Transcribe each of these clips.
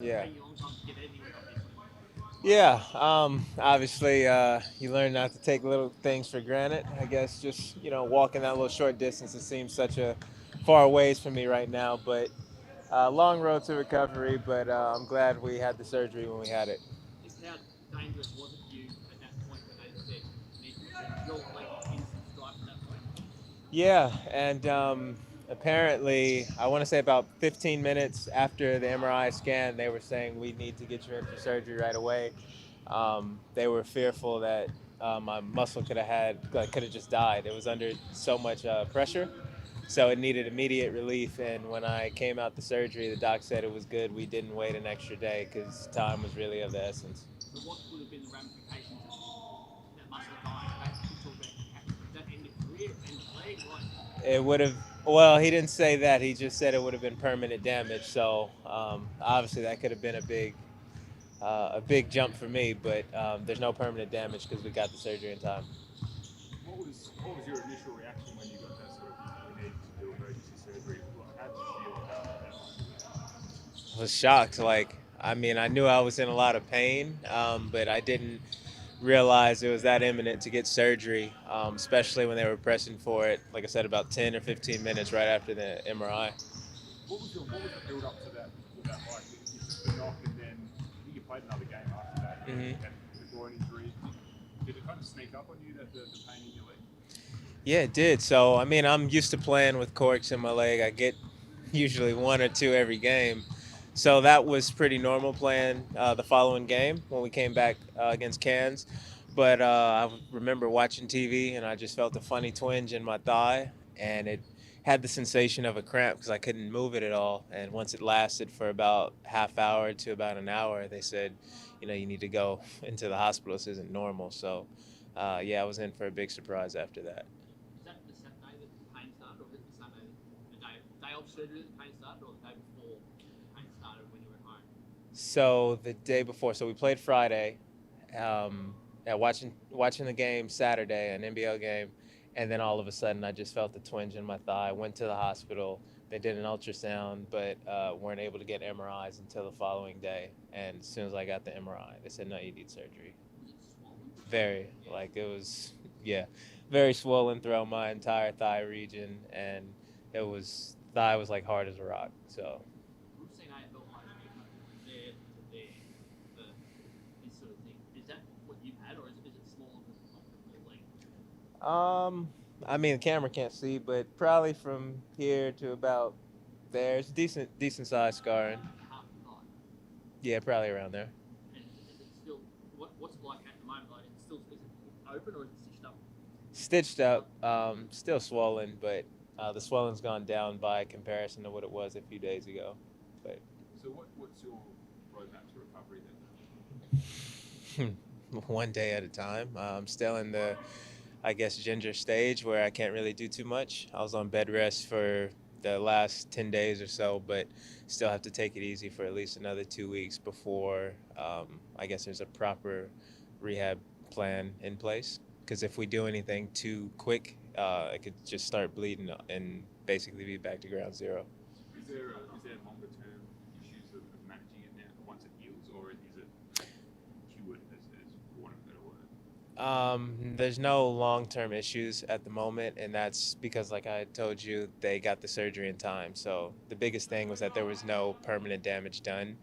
Yeah. taking you a long time to get anywhere, obviously. Yeah. Obviously, you learn not to take little things for granted. I guess just walking that little short distance. It seems such a far ways from me right now, but long road to recovery. But I'm glad we had the surgery when we had it. Just how dangerous was it for you at that point when they said you need to get surgery? You're like innocent stripe at that point. Yeah, and apparently, I want to say about 15 minutes after the MRI scan, they were saying we need to get you in for surgery right away. They were fearful that my muscle could have just died. It was under so much pressure, so it needed immediate relief. And when I came out the surgery, the doc said it was good. We didn't wait an extra day because time was really of the essence. So what would have been the ramifications of that muscle dying? They talk about does that end your career, end the leg, what? It would have. Well, he didn't say that. He just said it would have been permanent damage. So obviously that could have been a big jump for me. But there's no permanent damage because we got the surgery in time. What was your initial reaction when you got that sort of we need to do emergency surgery? How did you feel at that moment? I was shocked. Like, I mean, I knew I was in a lot of pain, but I didn't realize it was that imminent to get surgery, especially when they were pressing for it. Like I said, about 10 or 15 minutes right after the MRI. What was the build up to that like? You took the knock and then I think you played another game after that. Hmm. You had the groin injury. Did it kind of sneak up on you that the pain in your leg? Yeah, it did. So, I mean, I'm used to playing with corks in my leg. I get usually one or two every game. So that was pretty normal playing the following game when we came back against Cairns. But I remember watching TV and I just felt a funny twinge in my thigh, and it had the sensation of a cramp because I couldn't move it at all. And once it lasted for about half hour to about an hour, they said, you need to go into the hospital. This isn't normal. So, yeah, I was in for a big surprise after that. Was that the Saturday that the pain started, or was it the Sunday, the day of surgery that the pain started, or the day before the pain started when you were at home? So the day before, so we played Friday. Yeah, watching the game Saturday, an NBL game, and then all of a sudden I just felt a twinge in my thigh. Went to the hospital. They did an ultrasound, but weren't able to get MRIs until the following day. And as soon as I got the MRI, they said no, you need surgery. Was it swollen? Very Yeah. like it was, yeah, very swollen throughout my entire thigh region, and thigh was like hard as a rock. So We've seen AFL players get from there to there for this sort of thing. Is that what you've had, or is it smaller than optimal length? I mean, the camera can't see, but probably from here to about there. It's decent size scarring. Like half the thigh. Yeah, probably around there. And is it still what's it like at the moment? Like, is it open or is it stitched up? Stitched up, still swollen, but the swelling's gone down by comparison to what it was a few days ago. But So what's your roadmap to recovery one day at a time. I'm still in the, I guess, ginger stage where I can't really do too much. I was on bed rest for the last 10 days or so, but still have to take it easy for at least another 2 weeks before I guess there's a proper rehab plan in place. Because if we do anything too quick, it could just start bleeding and basically be back to ground zero. is there longer term issues of managing it now once it heals, or is it cured as for want of a better word? There's no long-term issues at the moment, and that's because, like I told you, they got the surgery in time. So the biggest thing was that there was no permanent damage done.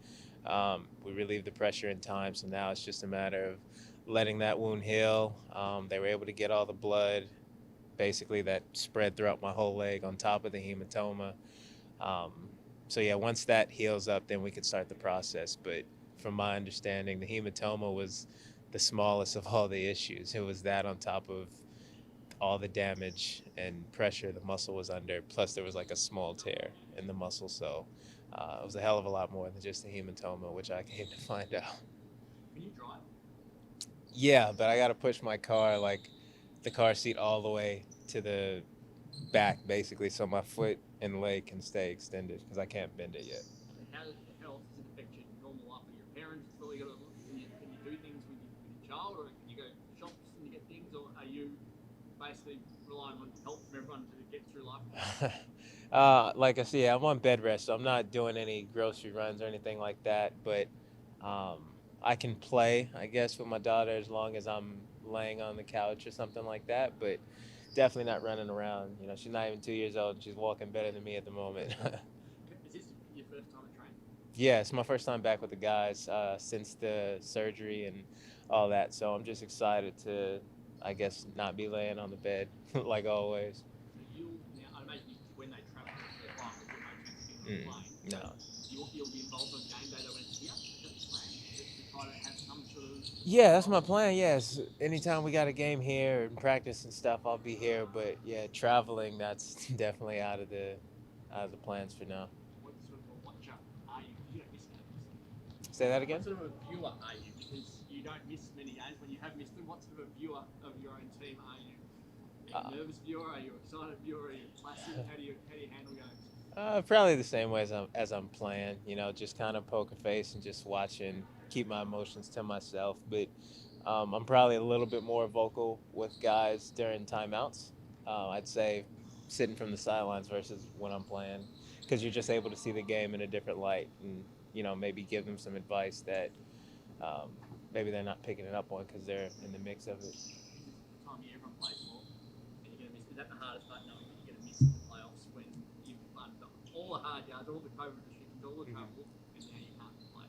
We relieved the pressure in time, so now it's just a matter of letting that wound heal. They were able to get all the blood, basically that spread throughout my whole leg on top of the hematoma. Um, so yeah, once that heals up, then we could start the process. But from my understanding, the hematoma was the smallest of all the issues. It was that on top of all the damage and pressure the muscle was under. Plus, there was like a small tear in the muscle. So it was a hell of a lot more than just a hematoma, which I came to find out. Can you drive? Yeah, but I got to push my car, like the car seat, all the way to the back, basically, so my foot and leg can stay extended because I can't bend it yet. And how else does it affect your normal life with your parents? It's probably got to, can you do things with your child, or can you go shops and you get things, or are you basically relying on help from everyone to get through life? Like I said, yeah, I'm on bed rest, so I'm not doing any grocery runs or anything like that. But um, I can play, I guess, with my daughter as long as I'm laying on the couch or something like that. But definitely not running around. You know, she's not even 2 years old, and she's walking better than me at the moment. Is this your first time at training? Yeah, it's my first time back with the guys since the surgery and all that. So I'm just excited to, I guess, not be laying on the bed like always. So you'll now, I imagine when they travel to their finals, you'll no chance of being on the plane. No. So you'll be involved on game day though when it's here. Is that the plan? To try to have some sort of Yeah, that's my plan. Yes, anytime we got a game here and practice and stuff, I'll be here. But yeah, traveling that's definitely out of the plans for now. what sort of a watcher are you? You don't miss games. Say that What again. sort of a viewer are you? Because you don't miss many games. When you have missed them, what sort of a viewer of your own team are you? Are you a nervous viewer? Are you an excited viewer? Are you placid? How do you handle games? Probably the same way as I'm playing. You know, just kind of poker face and just watching, keep my emotions to myself. But I'm probably a little bit more vocal with guys during timeouts. I'd say sitting from the sidelines versus when I'm playing, because you're just able to see the game in a different light and maybe give them some advice that um, maybe they're not picking it up on because they're in the mix of it. Is this the time of year everyone plays more, and you're going to miss? Is that the hardest part, knowing that you're going to miss the playoffs when you've done all the hard yards, all the COVID restrictions, all the travel, and now you can't play?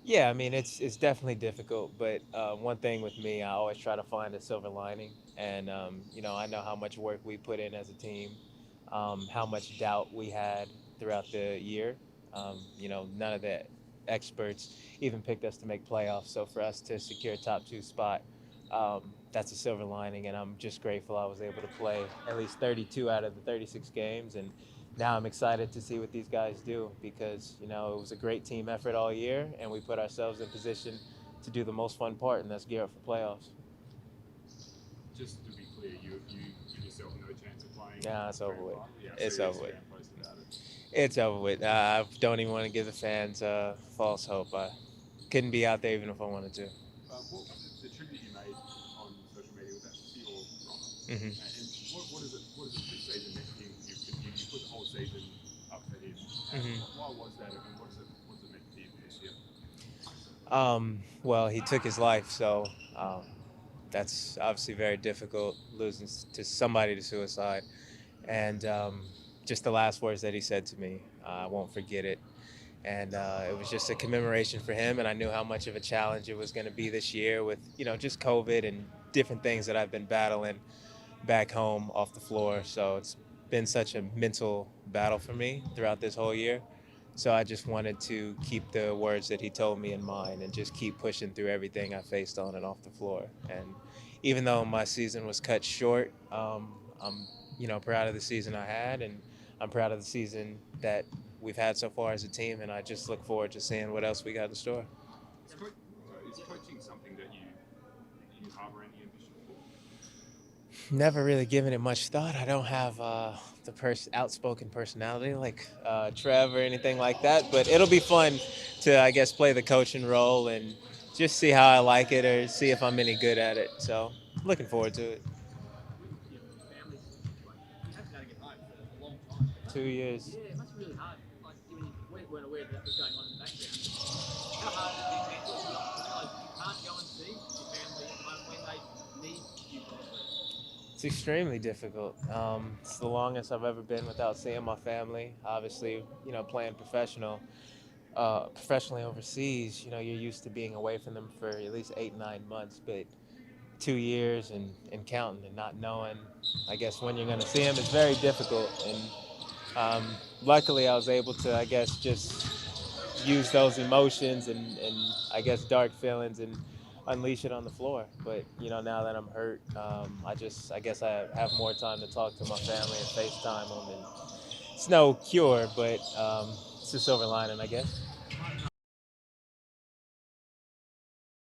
Yeah, I mean it's definitely difficult, but one thing with me, I always try to find a silver lining, and I know how much work we put in as a team, how much doubt we had throughout the year. None of the experts even picked us to make playoffs, so for us to secure a top two spot, that's a silver lining, and I'm just grateful I was able to play at least 32 out of the 36 games, and now I'm excited to see what these guys do because it was a great team effort all year, and we put ourselves in position to do the most fun part, and that's gear up for playoffs. Just to be clear, you give yourself no chance of playing. Yeah, it's over with. Yeah, It's so over with. Instagram post about it. It's over with. I don't even want to give the fans false hope. I couldn't be out there even if I wanted to. What the tribute you made on social media, was that to your brother? Mm-hmm. And what is it? What is it this season meant for him? You put the whole season up for him. Why was that? And what's it meant for him this year? Well, he took his life, so that's obviously very difficult, losing to somebody to suicide. And just the last words that he said to me, I won't forget it. And it was just a commemoration for him. And I knew how much of a challenge it was going to be this year with, just COVID and different things that I've been battling back home off the floor. So it's been such a mental battle for me throughout this whole year. So I just wanted to keep the words that he told me in mind and just keep pushing through everything I faced on and off the floor. And even though my season was cut short, I'm proud of the season I had, and I'm proud of the season that we've had so far as a team. And I just look forward to seeing what else we got in store. Is coaching something that you harbor any ambition for? Never really given it much thought. I don't have the outspoken personality like Trev or anything like that. But it'll be fun to, I guess, play the coaching role and just see how I like it or see if I'm any good at it. So looking forward to it. With your family situation, you haven't been able to get home for a long time. 2 years. Yeah, it must be really hard. Like, given you weren't aware that was going on in the background. How hard is it mentally to realise you can't go and see your family at the moment when they need you probably? It's extremely difficult. It's the longest I've ever been without seeing my family. Obviously, playing professionally overseas, you're used to being away from them for at least 8, 9 months, but 2 years and counting and not knowing, I guess, when you're going to see them is very difficult. And luckily, I was able to, I guess, just use those emotions and I guess dark feelings and unleash it on the floor. But now that I'm hurt, I guess I have more time to talk to my family and FaceTime them. And it's no cure, but it's a silver lining, I guess.